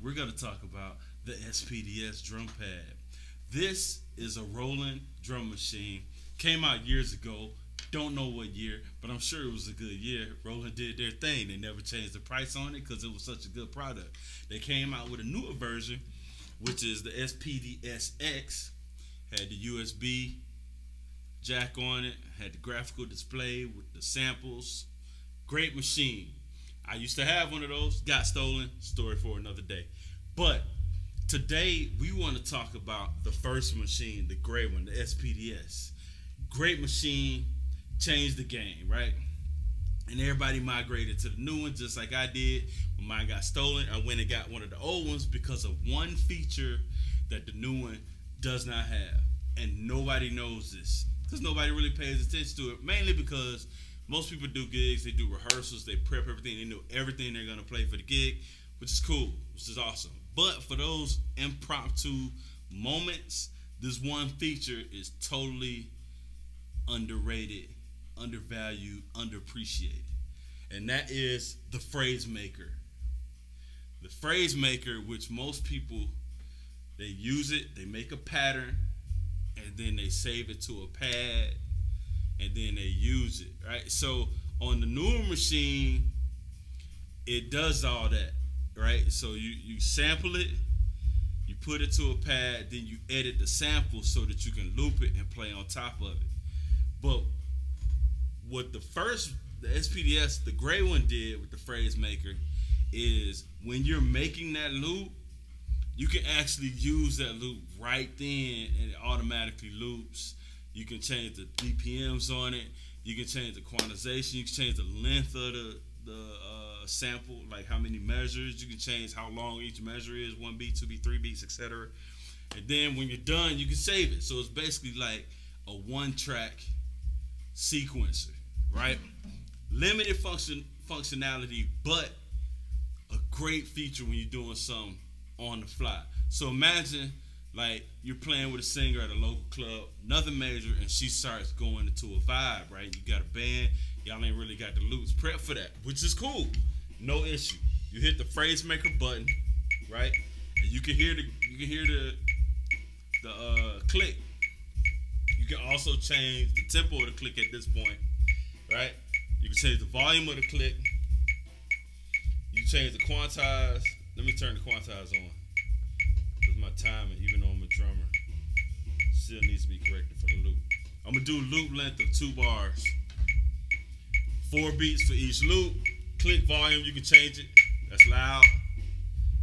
we're going to talk about the SPD-S drum pad. This is a Roland drum machine. Came out years ago. Don't know what year, but I'm sure it was a good year. Roland did their thing. They never changed the price on it because it was such a good product. They came out with a newer version, which is the SPD-SX. Had the USB jack on it, had the graphical display with the samples. Great machine. I used to have one of those, got stolen, story for another day. But today we want to talk about the first machine, the gray one, the SPD-S. Great machine, changed the game, right? And everybody migrated to the new one just like I did. When mine got stolen, I went and got one of the old ones because of one feature that the new one does not have. And nobody knows this because nobody really pays attention to it, mainly because most people do gigs, they do rehearsals, they prep everything, they know everything they're going to play for the gig, which is cool, which is awesome. But for those impromptu moments, this one feature is totally underrated, undervalued, underappreciated. And that is the phrase maker. The phrase maker, which most people, they use it, they make a pattern, and then they save it to a pad, and then they use it, right? So on the newer machine, it does all that, right? So you sample it, you put it to a pad, then you edit the sample so that you can loop it and play on top of it. But what the SPD-S, the gray one did with the phrase maker is when you're making that loop, you can actually use that loop right then and it automatically loops. You can change the BPMs on it. You can change the quantization. You can change the length of the sample, like how many measures. You can change how long each measure is, 1 beat, 2 beat, 3 beats, etc. And then when you're done, you can save it. So it's basically like a one-track sequencer, right? Limited functionality, but a great feature when you're doing something on the fly. So imagine like you're playing with a singer at a local club, nothing major, and she starts going into a vibe, right? You got a band, y'all ain't really got the loops prep for that, which is cool, no issue. You hit the phrase maker button, right? And you can hear the click. You can also change the tempo of the click at this point, right? You can change the volume of the click. You change the quantize. Let me turn the quantize on. Because my timing, even though I'm a drummer, still needs to be corrected for the loop. I'm going to do loop length of 2 bars. 4 beats for each loop. Click volume, you can change it. That's loud.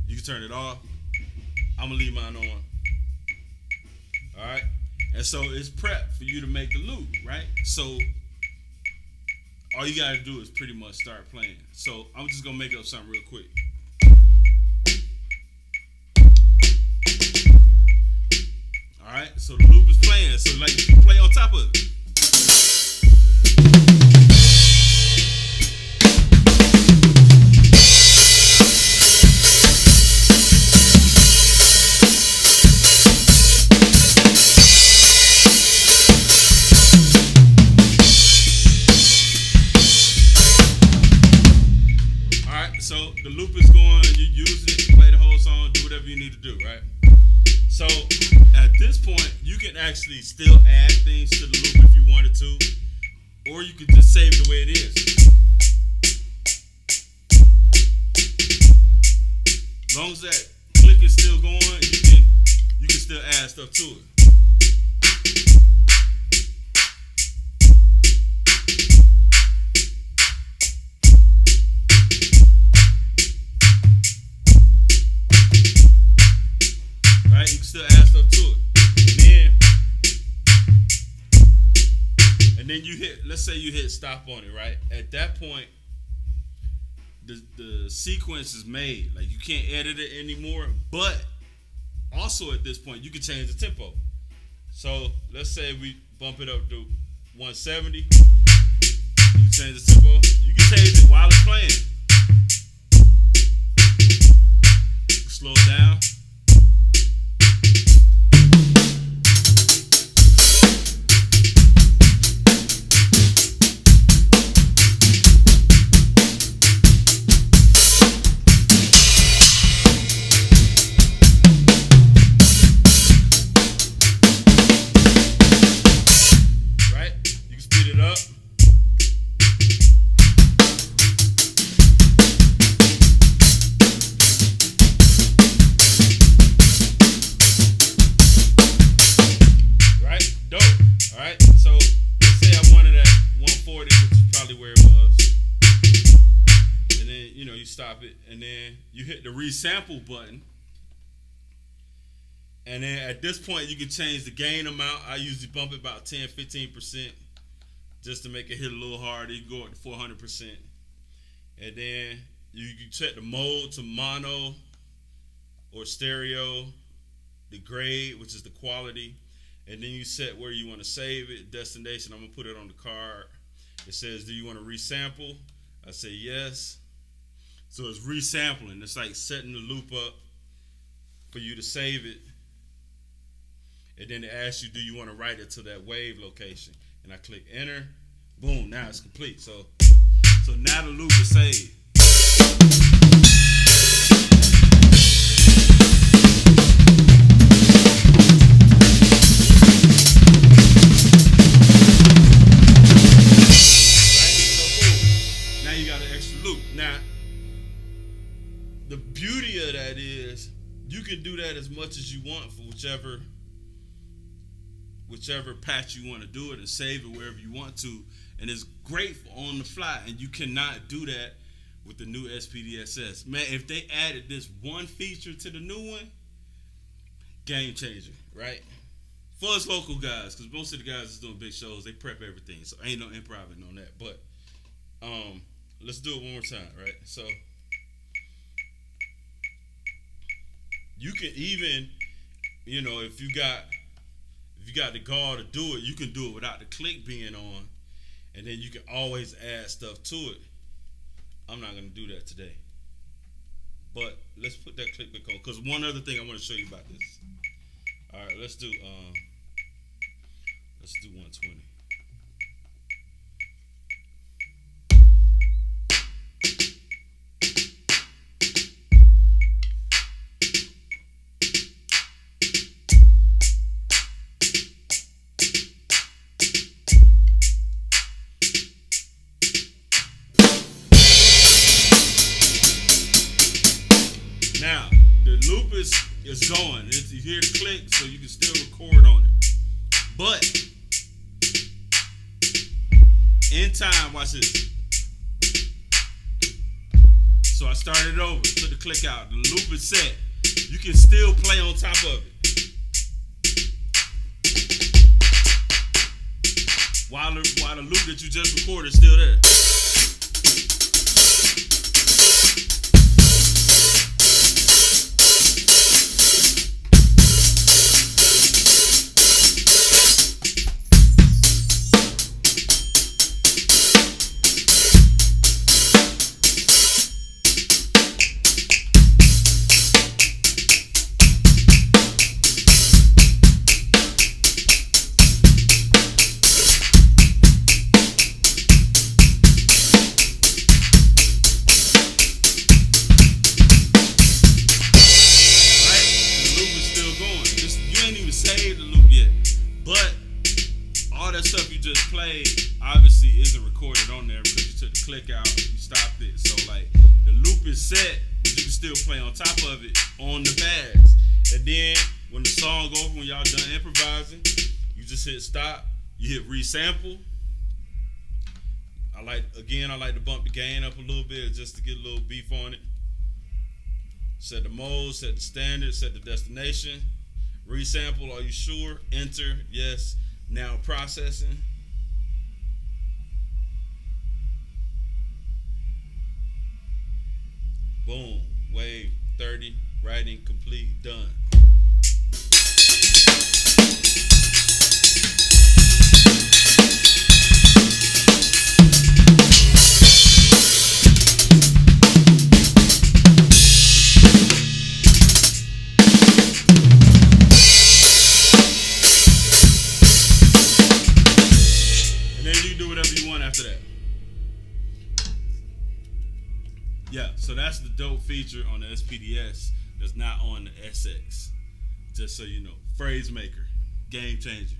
You can turn it off. I'm going to leave mine on. All right? And so it's prep for you to make the loop, right? So all you got to do is pretty much start playing. So I'm just going to make up something real quick. All right, so the loop is playing. So like you can play on top of it. So the loop is going, you use it, play the whole song, do whatever you need to do, right? So at this point, you can actually still add things to the loop if you wanted to, or you could just save it the way it is. As long as that click is still going, you can still add stuff to it. You can still add stuff to it. And then you hit, let's say you hit stop on it, right? At that point, the sequence is made. Like you can't edit it anymore. But also at this point, you can change the tempo. So let's say we bump it up to 170. You can change the tempo. You can change it while it's playing. Slow it down. hit the resample button, and then at this point you can change the gain amount. I usually bump it about 10-15% just to make it hit a little harder. You can go up to 400%, and then you can set the mode to mono or stereo, the grade, which is the quality, and then you set where you want to save it, destination. I'm gonna put it on the card. It says, do you want to resample? I say yes. So it's resampling. It's like setting the loop up for you to save it, and then it asks you, do you want to write it to that wave location? And I click enter. Boom, now it's complete. So now the loop is saved. Now, the beauty of that is you can do that as much as you want for whichever patch you want to do it, and save it wherever you want to. And it's great for on the fly, and you cannot do that with the new SPD-SX. Man, if they added this one feature to the new one, game changer, right? For us local guys, because most of the guys is doing big shows, they prep everything, so ain't no improving on that. But let's do it one more time, right? So you can even, if you got the gall to do it, you can do it without the click being on, and then you can always add stuff to it. I'm not gonna do that today, but let's put that click back on, because one other thing I want to show you about this. All right, let's do 120. Now, the loop is going. You hear the click, so you can still record on it. But in time, watch this. So I started over, took the click out. The loop is set. You can still play on top of it while the loop that you just recorded is still there. Obviously isn't recorded on there because you took the click out, you stopped it. So like the loop is set, but you can still play on top of it on the pads. And then when the song over, when y'all done improvising, you just hit stop, you hit resample. I like to bump the gain up a little bit just to get a little beef on it. Set the mode, set the standard, set the destination. Resample, are you sure? Enter, yes. Now processing. Boom, wave 30, writing complete, done. And then you can do whatever you want after that. Yeah, so that's the dope feature on the SPD-S that's not on the SX. Just so you know. Phrase maker. Game changer.